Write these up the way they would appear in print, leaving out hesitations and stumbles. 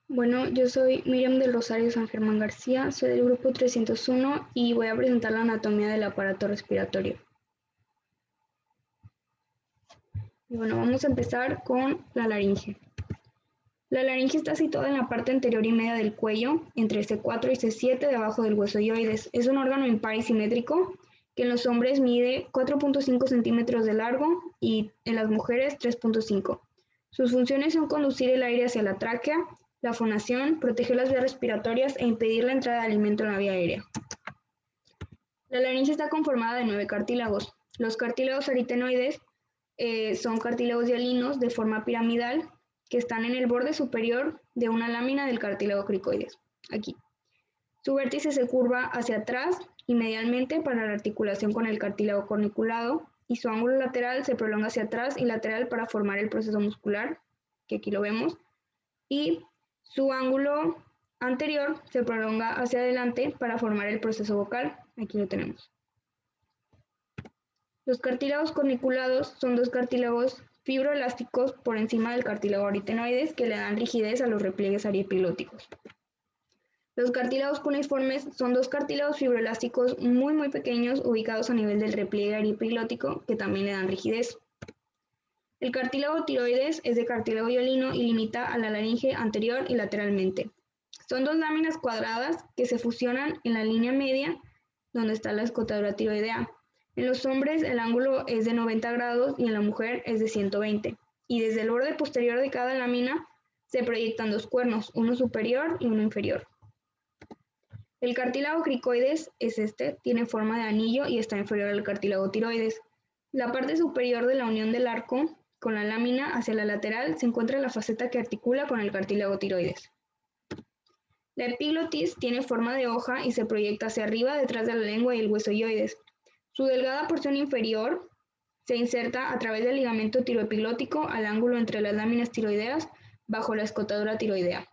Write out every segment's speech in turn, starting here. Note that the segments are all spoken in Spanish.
Bueno, yo soy Miriam del Rosario San Germán García, soy del grupo 301 y voy a presentar la anatomía del aparato respiratorio. Y bueno, vamos a empezar con la laringe. La laringe está situada en la parte anterior y media del cuello, entre C4 y C7, debajo del hueso hioides. Es un órgano impar y simétrico que en los hombres mide 4.5 centímetros de largo y en las mujeres 3.5. Sus funciones son conducir el aire hacia la tráquea, la fonación, proteger las vías respiratorias e impedir la entrada de alimento en la vía aérea. La laringe está conformada de 9 cartílagos. Los cartílagos aritenoides son cartílagos hialinos de forma piramidal que están en el borde superior de una lámina del cartílago cricoides. Aquí. Su vértice se curva hacia atrás y medialmente para la articulación con el cartílago corniculado y su ángulo lateral se prolonga hacia atrás y lateral para formar el proceso muscular, que aquí lo vemos, y su ángulo anterior se prolonga hacia adelante para formar el proceso vocal, aquí lo tenemos. Los cartílagos corniculados son dos cartílagos fibroelásticos por encima del cartílago aritenoides que le dan rigidez a los repliegues ariepiglóticos. Los cartílagos cuneiformes son dos cartílagos fibroelásticos muy pequeños ubicados a nivel del repliegue ariepiglótico que también le dan rigidez. El cartílago tiroides es de cartílago hialino y limita a la laringe anterior y lateralmente. Son dos láminas cuadradas que se fusionan en la línea media donde está la escotadura tiroidea. En los hombres el ángulo es de 90 grados y en la mujer es de 120. Y desde el borde posterior de cada lámina se proyectan dos cuernos, uno superior y uno inferior. El cartílago cricoides es tiene forma de anillo y está inferior al cartílago tiroides. La parte superior de la unión del arco con la lámina hacia la lateral se encuentra la faceta que articula con el cartílago tiroides. La epiglotis tiene forma de hoja y se proyecta hacia arriba detrás de la lengua y el hueso hioides. Su delgada porción inferior se inserta a través del ligamento tiroepiglótico al ángulo entre las láminas tiroideas bajo la escotadura tiroidea.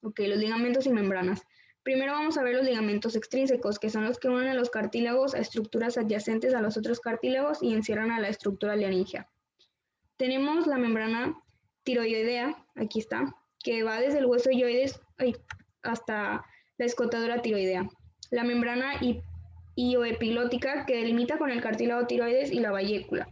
Ok, los ligamentos y membranas. Primero vamos a ver los ligamentos extrínsecos, que son los que unen a los cartílagos a estructuras adyacentes a los otros cartílagos y encierran a la estructura laringea. Tenemos la membrana tiroidea, aquí está, que va desde el hueso hioides hasta la escotadura tiroidea. La membrana ioepiglótica, que delimita con el cartílago tiroides y la vallécula.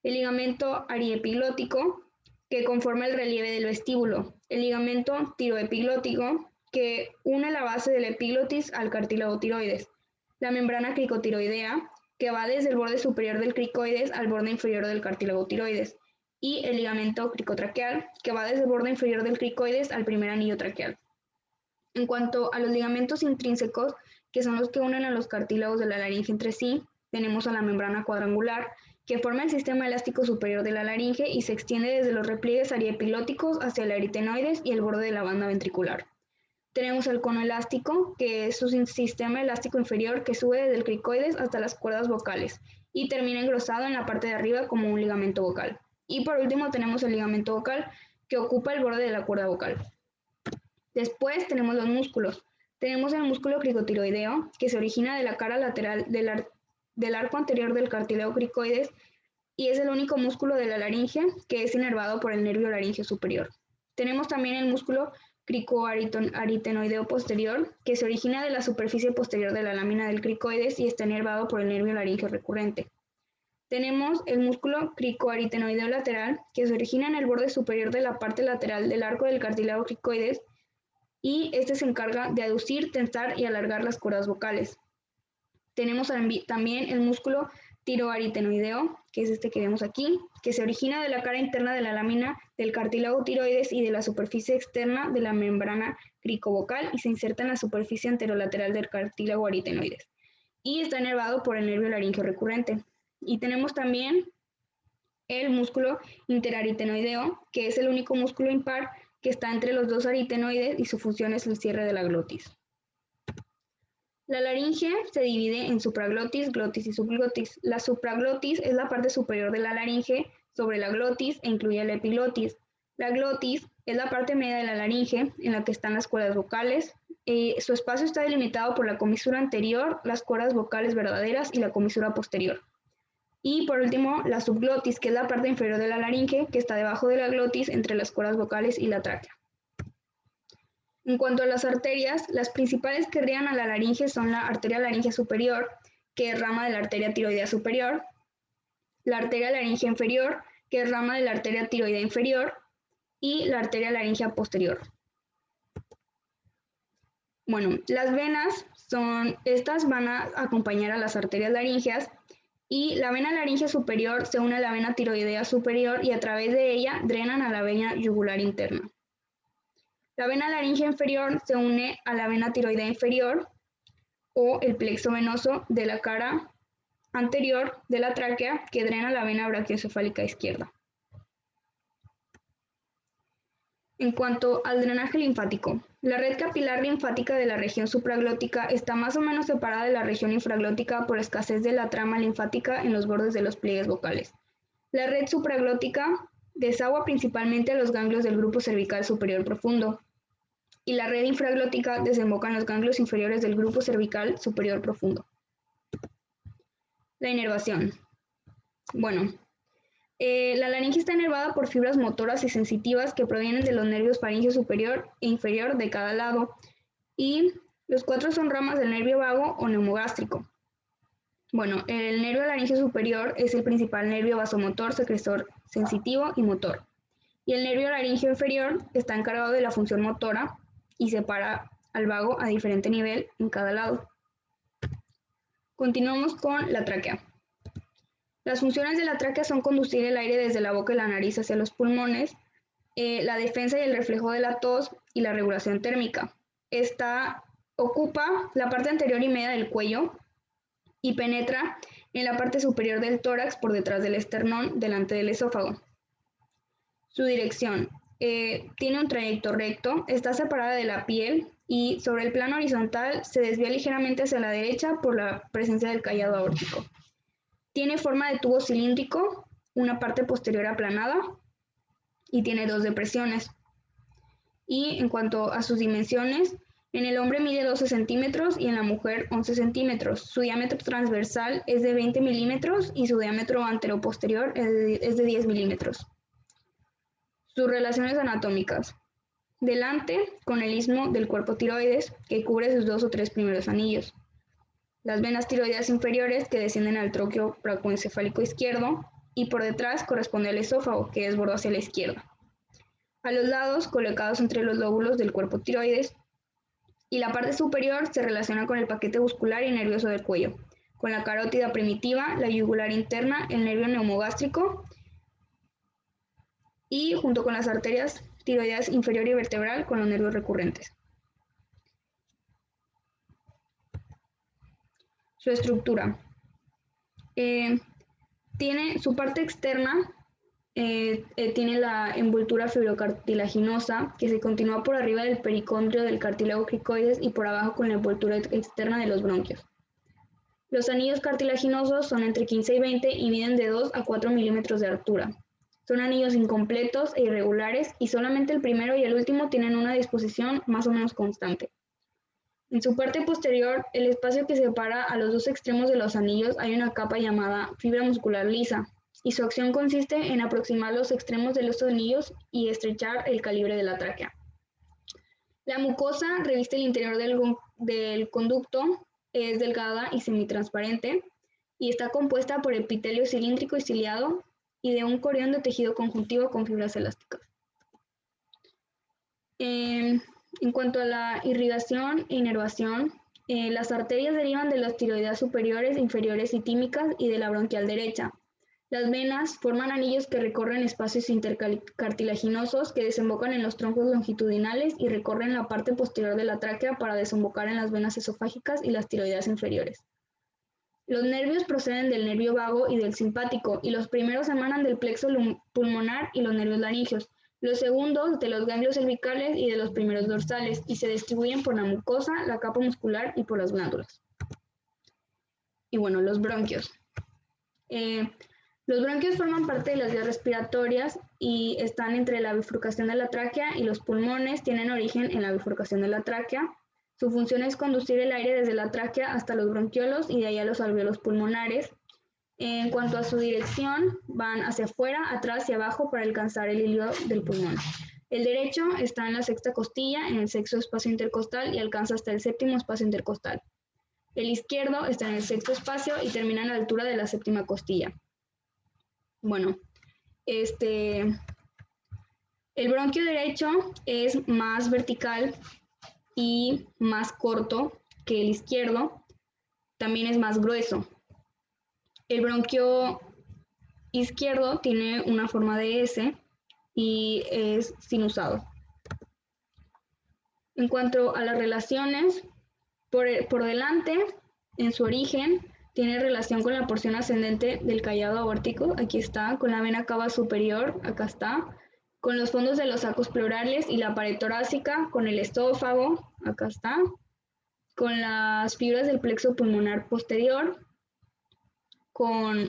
El ligamento ariepiglótico, que conforma el relieve del vestíbulo. El ligamento tiroepiglótico, que une la base de la epiglotis al cartílago tiroides. La membrana cricotiroidea, que va desde el borde superior del cricoides al borde inferior del cartílago tiroides. Y el ligamento cricotraqueal, que va desde el borde inferior del cricoides al primer anillo traqueal. En cuanto a los ligamentos intrínsecos, que son los que unen a los cartílagos de la laringe entre sí, tenemos a la membrana cuadrangular, que forma el sistema elástico superior de la laringe y se extiende desde los repliegues ariepiglóticos hacia el aritenoides y el borde de la banda ventricular. Tenemos el cono elástico, que es un sistema elástico inferior que sube desde el cricoides hasta las cuerdas vocales y termina engrosado en la parte de arriba como un ligamento vocal. Y por último tenemos el ligamento vocal, que ocupa el borde de la cuerda vocal. Después tenemos los músculos. Tenemos el músculo cricotiroideo, que se origina de la cara lateral del arco anterior del cartílago cricoides y es el único músculo de la laringe que es inervado por el nervio laringeo superior. Tenemos también el músculo cricoaritenoideo posterior, que se origina de la superficie posterior de la lámina del cricoides y está inervado por el nervio laringeo recurrente. Tenemos el músculo cricoaritenoideo lateral, que se origina en el borde superior de la parte lateral del arco del cartílago cricoides y este se encarga de aducir, tensar y alargar las cuerdas vocales. Tenemos también el músculo tiroaritenoideo, que es este que vemos aquí, que se origina de la cara interna de la lámina del cartílago tiroides y de la superficie externa de la membrana cricovocal y se inserta en la superficie anterolateral del cartílago aritenoides y está inervado por el nervio laringeo recurrente. Y tenemos también el músculo interaritenoideo, que es el único músculo impar que está entre los dos aritenoides y su función es el cierre de la glotis. La laringe se divide en supraglotis, glotis y subglotis. La supraglotis es la parte superior de la laringe sobre la glotis e incluye la epiglotis. La glotis es la parte media de la laringe en la que están las cuerdas vocales. Su espacio está delimitado por la comisura anterior, las cuerdas vocales verdaderas y la comisura posterior. Y por último, la subglotis, que es la parte inferior de la laringe, que está debajo de la glotis entre las cuerdas vocales y la tráquea. En cuanto a las arterias, las principales que irrigan a la laringe son la arteria laringea superior, que es rama de la arteria tiroidea superior, la arteria laringea inferior, que es rama de la arteria tiroidea inferior, y la arteria laringea posterior. Bueno, las venas estas van a acompañar a las arterias laríngeas, y la vena laringea superior se une a la vena tiroidea superior y a través de ella drenan a la vena yugular interna. La vena laringea inferior se une a la vena tiroidea inferior o el plexo venoso de la cara anterior de la tráquea que drena la vena brachiocefálica izquierda. En cuanto al drenaje linfático, la red capilar linfática de la región supraglótica está más o menos separada de la región infraglótica por escasez de la trama linfática en los bordes de los pliegues vocales. La red supraglótica desagua principalmente a los ganglios del grupo cervical superior profundo, y la red infraglótica desemboca en los ganglios inferiores del grupo cervical superior profundo. La inervación. Bueno, la laringe está inervada por fibras motoras y sensitivas que provienen de los nervios faríngeo superior e inferior de cada lado, y los 4 son ramas del nervio vago o neumogástrico. Bueno, el nervio laringeo superior es el principal nervio vasomotor, secretor sensitivo y motor, y el nervio laringeo inferior está encargado de la función motora y separa al vago a diferente nivel en cada lado. Continuamos con la tráquea. Las funciones de la tráquea son conducir el aire desde la boca y la nariz hacia los pulmones, la defensa y el reflejo de la tos y la regulación térmica. Esta ocupa la parte anterior y media del cuello y penetra en la parte superior del tórax por detrás del esternón, delante del esófago. Su dirección. Tiene un trayecto recto, está separada de la piel y sobre el plano horizontal se desvía ligeramente hacia la derecha por la presencia del callado aórtico. Tiene forma de tubo cilíndrico, una parte posterior aplanada y tiene 2 depresiones. Y en cuanto a sus dimensiones, en el hombre mide 12 centímetros y en la mujer 11 centímetros. Su diámetro transversal es de 20 milímetros y su diámetro anteroposterior es de 10 milímetros. Sus relaciones anatómicas. Delante, con el istmo del cuerpo tiroides, que cubre sus 2 o 3 primeros anillos. Las venas tiroideas inferiores que descienden al tróqueo brachiocefálico izquierdo, y por detrás corresponde al esófago, que desborda hacia la izquierda. A los lados, colocados entre los lóbulos del cuerpo tiroides, y la parte superior se relaciona con el paquete muscular y nervioso del cuello, con la carótida primitiva, la yugular interna, el nervio neumogástrico, y junto con las arterias tiroideas inferior y vertebral con los nervios recurrentes. Su estructura. Tiene su parte externa, tiene la envoltura fibrocartilaginosa que se continúa por arriba del pericondrio del cartílago cricoides y por abajo con la envoltura externa de los bronquios. Los anillos cartilaginosos son entre 15 y 20 y miden de 2 a 4 milímetros de altura. Son anillos incompletos e irregulares y solamente el primero y el último tienen una disposición más o menos constante. En su parte posterior, el espacio que separa a los 2 extremos de los anillos, hay una capa llamada fibra muscular lisa, y su acción consiste en aproximar los extremos de los anillos y estrechar el calibre de la tráquea. La mucosa reviste el interior del conducto, es delgada y semitransparente, y está compuesta por epitelio cilíndrico y ciliado y de un corión de tejido conjuntivo con fibras elásticas. En cuanto a la irrigación e inervación, las arterias derivan de las tiroideas superiores, inferiores y tímicas y de la bronquial derecha. Las venas forman anillos que recorren espacios intercartilaginosos que desembocan en los troncos longitudinales y recorren la parte posterior de la tráquea para desembocar en las venas esofágicas y las tiroideas inferiores. Los nervios proceden del nervio vago y del simpático, y los primeros emanan del plexo pulmonar y los nervios laringeos. Los segundos de los ganglios cervicales y de los primeros dorsales, y se distribuyen por la mucosa, la capa muscular y por las glándulas. Y bueno, los bronquios. Los bronquios forman parte de las vías respiratorias y están entre la bifurcación de la tráquea y los pulmones, tienen origen en la bifurcación de la tráquea. Su función es conducir el aire desde la tráquea hasta los bronquiolos y de ahí a los alvéolos pulmonares. En cuanto a su dirección, van hacia afuera, atrás y abajo para alcanzar el hilo del pulmón. El derecho está en la sexta costilla, en el sexto espacio intercostal y alcanza hasta el séptimo espacio intercostal. El izquierdo está en el sexto espacio y termina a la altura de la séptima costilla. Bueno, el bronquio derecho es más vertical y más corto que el izquierdo, también es más grueso. El bronquio izquierdo tiene una forma de S y es sinusado. En cuanto a las relaciones, por delante, en su origen, tiene relación con la porción ascendente del callado aórtico, aquí está, con la vena cava superior, acá está, con los fondos de los sacos pleurales y la pared torácica, con el esófago, acá está, con las fibras del plexo pulmonar posterior,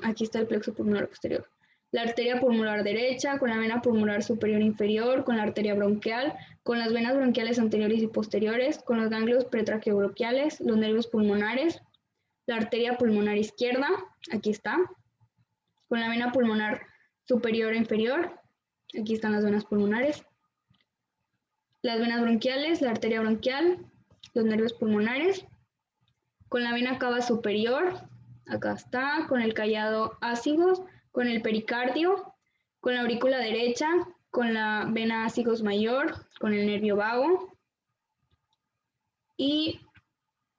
aquí está el plexo pulmonar posterior, la arteria pulmonar derecha, con la vena pulmonar superior e inferior, con la arteria bronquial, con las venas bronquiales anteriores y posteriores, con los ganglios pretraqueobronquiales, los nervios pulmonares, la arteria pulmonar izquierda, aquí está, con la vena pulmonar superior e inferior, aquí están las venas pulmonares, las venas bronquiales, la arteria bronquial, los nervios pulmonares, con la vena cava superior, acá está, con el callado ácidos, con el pericardio, con la aurícula derecha, con la vena ácidos mayor, con el nervio vago y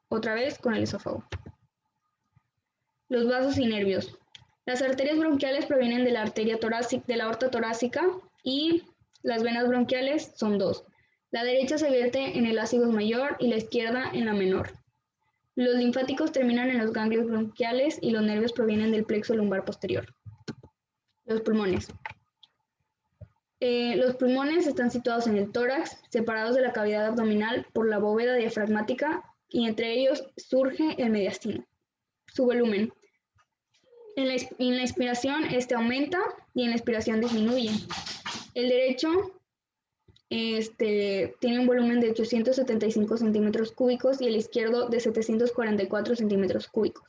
otra vez con el esófago. Los vasos y nervios. Las arterias bronquiales provienen de la arteria torácica, de la aorta torácica y las venas bronquiales son dos. La derecha se vierte en el ácido mayor y la izquierda en la menor. Los linfáticos terminan en los ganglios bronquiales y los nervios provienen del plexo lumbar posterior. Los pulmones. Los pulmones están situados en el tórax, separados de la cavidad abdominal por la bóveda diafragmática y entre ellos surge el mediastino. Su volumen. En la inspiración este aumenta y en la expiración disminuye. El derecho tiene un volumen de 875 centímetros cúbicos y el izquierdo de 744 centímetros cúbicos.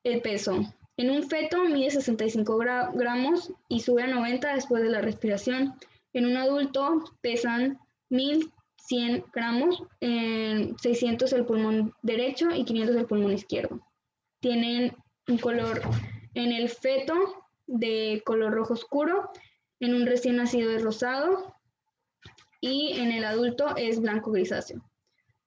El peso. En un feto mide 65 gramos y sube a 90 después de la respiración. En un adulto pesan 1100 gramos, 600 el pulmón derecho y 500 el pulmón izquierdo. Tienen un color en el feto de color rojo oscuro, en un recién nacido es rosado y en el adulto es blanco grisáceo.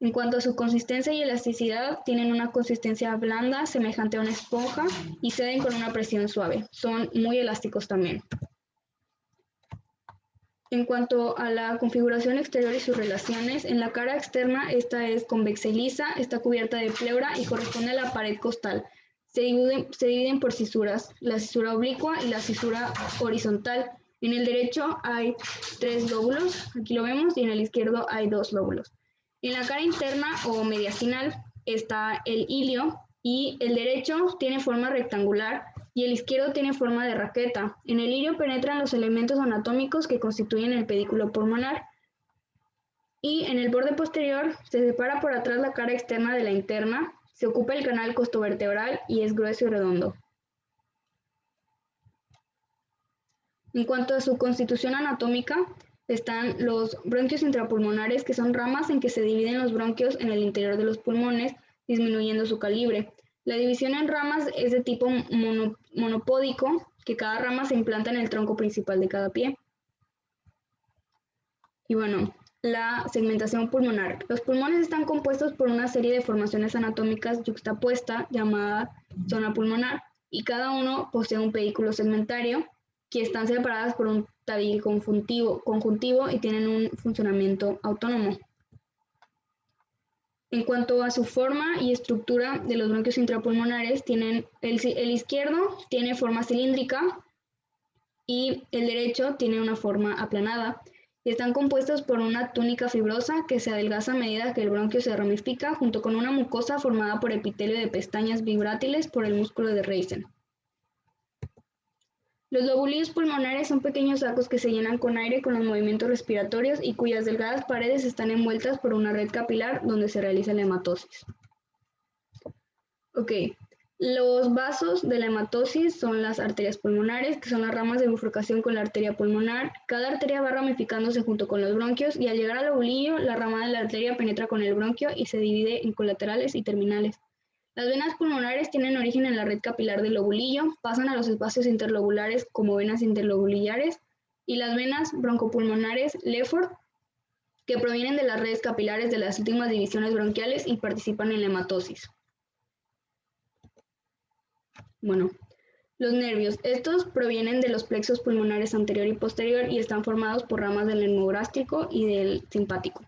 En cuanto a su consistencia y elasticidad, tienen una consistencia blanda, semejante a una esponja, y ceden con una presión suave. Son muy elásticos también. En cuanto a la configuración exterior y sus relaciones, en la cara externa esta es convexa y lisa, está cubierta de pleura y corresponde a la pared costal. Se dividen por cisuras, la cisura oblicua y la cisura horizontal. En el derecho hay 3 lóbulos, aquí lo vemos, y en el izquierdo hay 2 lóbulos. En la cara interna o mediastinal está el ilio y el derecho tiene forma rectangular y el izquierdo tiene forma de raqueta. En el ilio penetran los elementos anatómicos que constituyen el pedículo pulmonar y en el borde posterior se separa por atrás la cara externa de la interna, se ocupa el canal costovertebral y es grueso y redondo. En cuanto a su constitución anatómica, están los bronquios intrapulmonares, que son ramas en que se dividen los bronquios en el interior de los pulmones, disminuyendo su calibre. La división en ramas es de tipo monopódico, que cada rama se implanta en el tronco principal de cada pie. Y bueno, la segmentación pulmonar. Los pulmones están compuestos por una serie de formaciones anatómicas yuxtapuesta llamada zona pulmonar, y cada uno posee un pedículo segmentario, que están separadas por un tabique conjuntivo y tienen un funcionamiento autónomo. En cuanto a su forma y estructura de los bronquios intrapulmonares, el izquierdo tiene forma cilíndrica y el derecho tiene una forma aplanada. Y están compuestos por una túnica fibrosa que se adelgaza a medida que el bronquio se ramifica, junto con una mucosa formada por epitelio de pestañas vibrátiles por el músculo de Reisen. Los lobulillos pulmonares son pequeños sacos que se llenan con aire con los movimientos respiratorios y cuyas delgadas paredes están envueltas por una red capilar donde se realiza la hematosis. Ok, Los vasos de la hematosis son las arterias pulmonares, que son las ramas de bifurcación con la arteria pulmonar. Cada arteria va ramificándose junto con los bronquios y al llegar al lobulillo, la rama de la arteria penetra con el bronquio y se divide en colaterales y terminales. Las venas pulmonares tienen origen en la red capilar del lobulillo, pasan a los espacios interlobulares como venas interlobulillares y las venas broncopulmonares Lefort, que provienen de las redes capilares de las últimas divisiones bronquiales y participan en la hematosis. Bueno, los nervios. Estos provienen de los plexos pulmonares anterior y posterior y están formados por ramas del nervio gástrico y del simpático.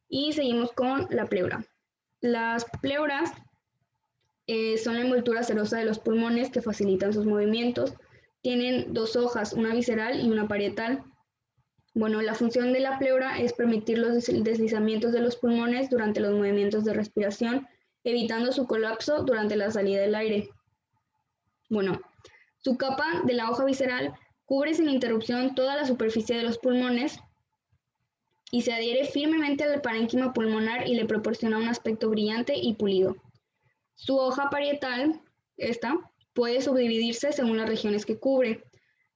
Y seguimos con la pleura. Las pleuras son la envoltura serosa de los pulmones que facilitan sus movimientos. Tienen dos hojas, una visceral y una parietal. Bueno, la función de la pleura es permitir los deslizamientos de los pulmones durante los movimientos de respiración, evitando su colapso durante la salida del aire. Bueno, su capa de la hoja visceral cubre sin interrupción toda la superficie de los pulmones y se adhiere firmemente al parénquima pulmonar y le proporciona un aspecto brillante y pulido. Su hoja parietal, puede subdividirse según las regiones que cubre.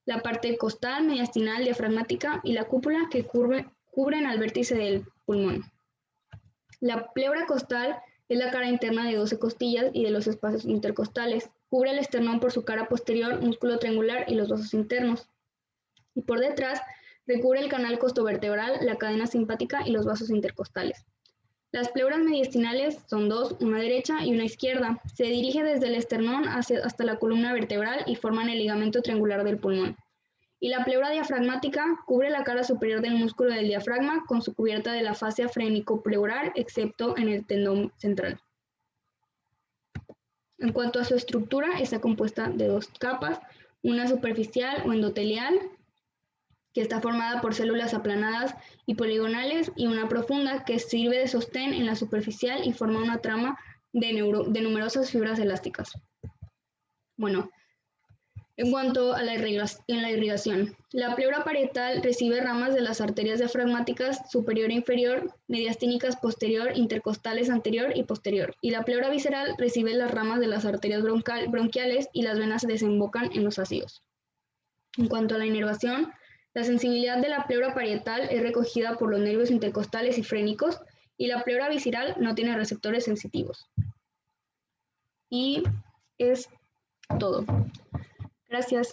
La parte costal, mediastinal, diafragmática y la cúpula que cubren al vértice del pulmón. La pleura costal es la cara interna de 12 costillas y de los espacios intercostales. Cubre el esternón por su cara posterior, músculo triangular y los vasos internos. Y por detrás recubre el canal costovertebral, la cadena simpática y los vasos intercostales. Las pleuras mediastinales son dos, una derecha y una izquierda. Se dirige desde el esternón hasta la columna vertebral y forman el ligamento triangular del pulmón. Y la pleura diafragmática cubre la cara superior del músculo del diafragma con su cubierta de la fascia frénico-pleural, excepto en el tendón central. En cuanto a su estructura, está compuesta de dos capas, una superficial o endotelial, que está formada por células aplanadas y poligonales, y una profunda que sirve de sostén en la superficial y forma una trama de numerosas fibras elásticas. Bueno, en cuanto a la irrigación, la pleura parietal recibe ramas de las arterias diafragmáticas superior e inferior, mediastínicas posterior, intercostales anterior y posterior, y la pleura visceral recibe las ramas de las arterias bronquiales y las venas desembocan en los ácidos. En cuanto a la inervación, la sensibilidad de la pleura parietal es recogida por los nervios intercostales y frénicos, y la pleura visceral no tiene receptores sensitivos. Y es todo. Gracias.